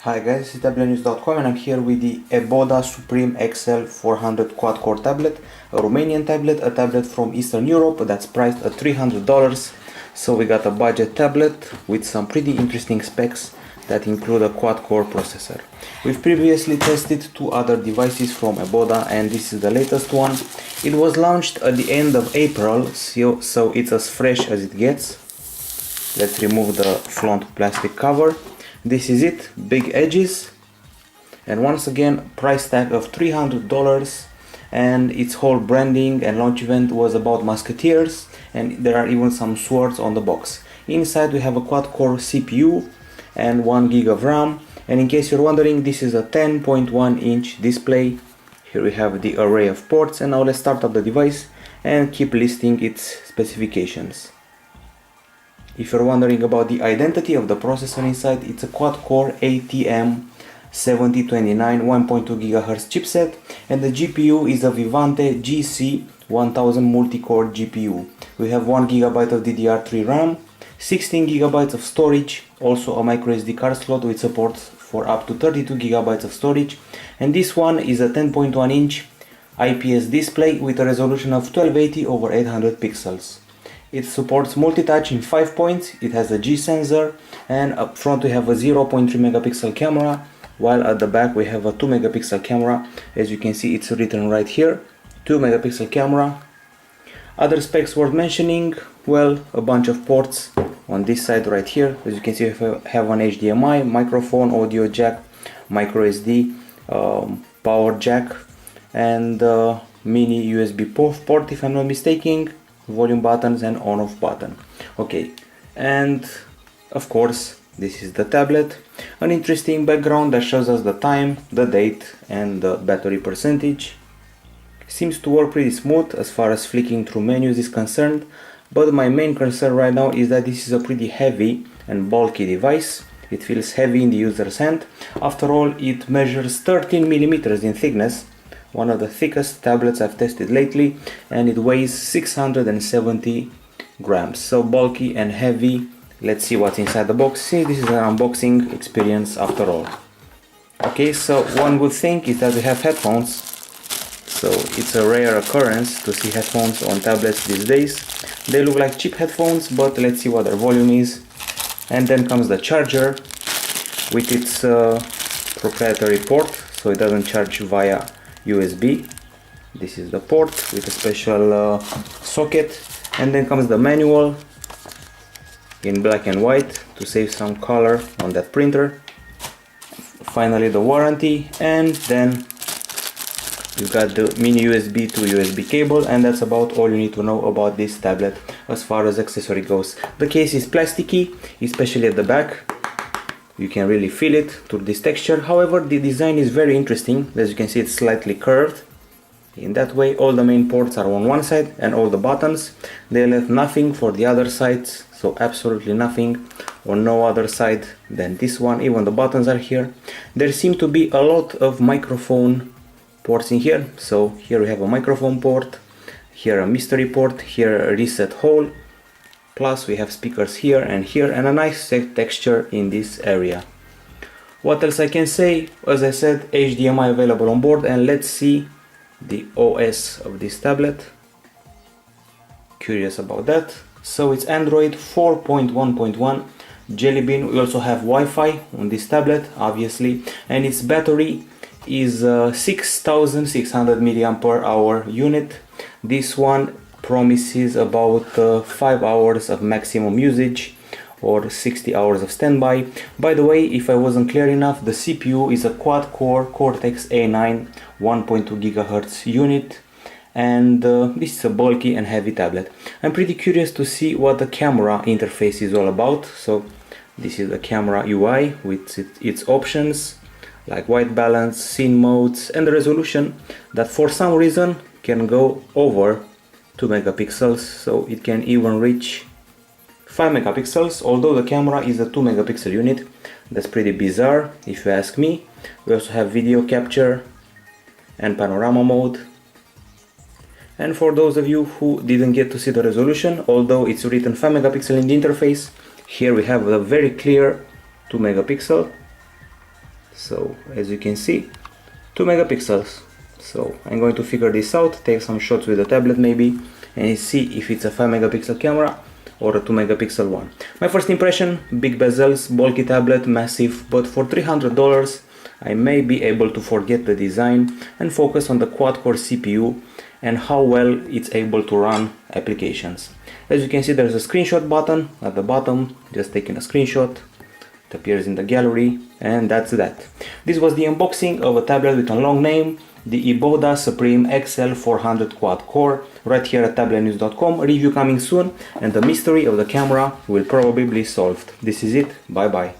Hi guys, this is Tablet-News.com and I'm here with the E-Boda Supreme XL400 quad-core tablet, a Romanian tablet, a tablet from Eastern Europe that's priced at $300. So we got a budget tablet with some pretty interesting specs that include a quad-core processor. We've previously tested two other devices from E-Boda and this is the latest one. It was launched at the end of April, so it's as fresh as it gets. Let's remove the front plastic cover. This is it, big edges, and once again price tag of $300, and its whole branding and launch event was about musketeers, and there are even some swords on the box. Inside we have a quad-core CPU and 1 GB of RAM, and in case you're wondering, this is a 10.1-inch display. Here we have the array of ports, and now let's start up the device and keep listing its specifications. If you're wondering about the identity of the processor inside, it's a quad-core ATM7029 1.2 GHz chipset, and the GPU is a Vivante GC1000 multi-core GPU. We have 1 GB of DDR3 RAM, 16 GB of storage, also a microSD card slot with support for up to 32 GB of storage, and this one is a 10.1-inch IPS display with a resolution of 1280 over 800 pixels. It supports multi-touch in 5 points, it has a G sensor, and up front we have a 0.3 megapixel camera, while at the back we have a 2 megapixel camera. As you can see, it's written right here, 2 megapixel camera. Other specs worth mentioning, well, a bunch of ports on this side right here. As you can see, we have an HDMI, microphone, audio jack, microSD, power jack, and mini USB port if I'm not mistaken. Volume buttons and on-off button. Okay, and of course this is the tablet. An interesting background that shows us the time, the date, and the battery percentage. Seems to work pretty smooth as far as flicking through menus is concerned, but my main concern right now is that this is a pretty heavy and bulky device. It feels heavy in the user's hand. After all, it measures 13 millimeters in thickness, one of the thickest tablets I've tested lately, and it weighs 670 grams, so bulky and heavy. Let's see what's inside the box, since this is an unboxing experience after all. Okay, so one good thing is that we have headphones, so it's a rare occurrence to see headphones on tablets these days. They look like cheap headphones, but let's see what their volume is. And then comes the charger with its proprietary port, so it doesn't charge via USB. This is the port with a special socket, and then comes the manual in black and white to save some color on that printer. Finally the warranty, and then you got the mini USB to USB cable, and that's about all you need to know about this tablet as far as accessory goes. The case is plasticky, especially at the back. You can really feel it through this texture. However, the design is very interesting. As you can see, it's slightly curved. In that way, all the main ports are on one side and all the buttons. They left nothing for the other sides, so absolutely nothing on no other side than this one. Even the buttons are here. There seem to be a lot of microphone ports in here. So here we have a microphone port, here a mystery port, here a reset hole. Plus we have speakers here, and a nice texture in this area. What else I can say? As I said, HDMI available on board, and let's see the OS of this tablet. Curious about that. So it's Android 4.1.1 Jelly Bean. We also have Wi-Fi on this tablet, obviously, and its battery is 6600 mAh unit. This one promises about 5 hours of maximum usage or 60 hours of standby. By the way, if I wasn't clear enough, the CPU is a quad-core Cortex A9 1.2 GHz unit, and this is a bulky and heavy tablet. I'm pretty curious to see what the camera interface is all about. So this is the camera UI with its options like white balance, scene modes, and the resolution that for some reason can go over 2 megapixels, so it can even reach 5 megapixels, although the camera is a 2 megapixel unit. That's pretty bizarre if you ask me. We also have video capture and panorama mode. And for those of you who didn't get to see the resolution, although it's written 5 megapixel in the interface, here we have a very clear 2 megapixel. So as you can see, 2 megapixels. So I'm going to figure this out, take some shots with the tablet maybe, and see if it's a 5 megapixel camera or a 2 megapixel one. My first impression, big bezels, bulky tablet, massive, but for $300 I may be able to forget the design and focus on the quad-core CPU and how well it's able to run applications. As you can see, there's a screenshot button at the bottom, just taking a screenshot. It appears in the gallery, and that's that. This was the unboxing of a tablet with a long name, the E-Boda Supreme XL400 quad-core, right here at Tablet-News.com. Review coming soon, and the mystery of the camera will probably be solved. This is it. Bye bye.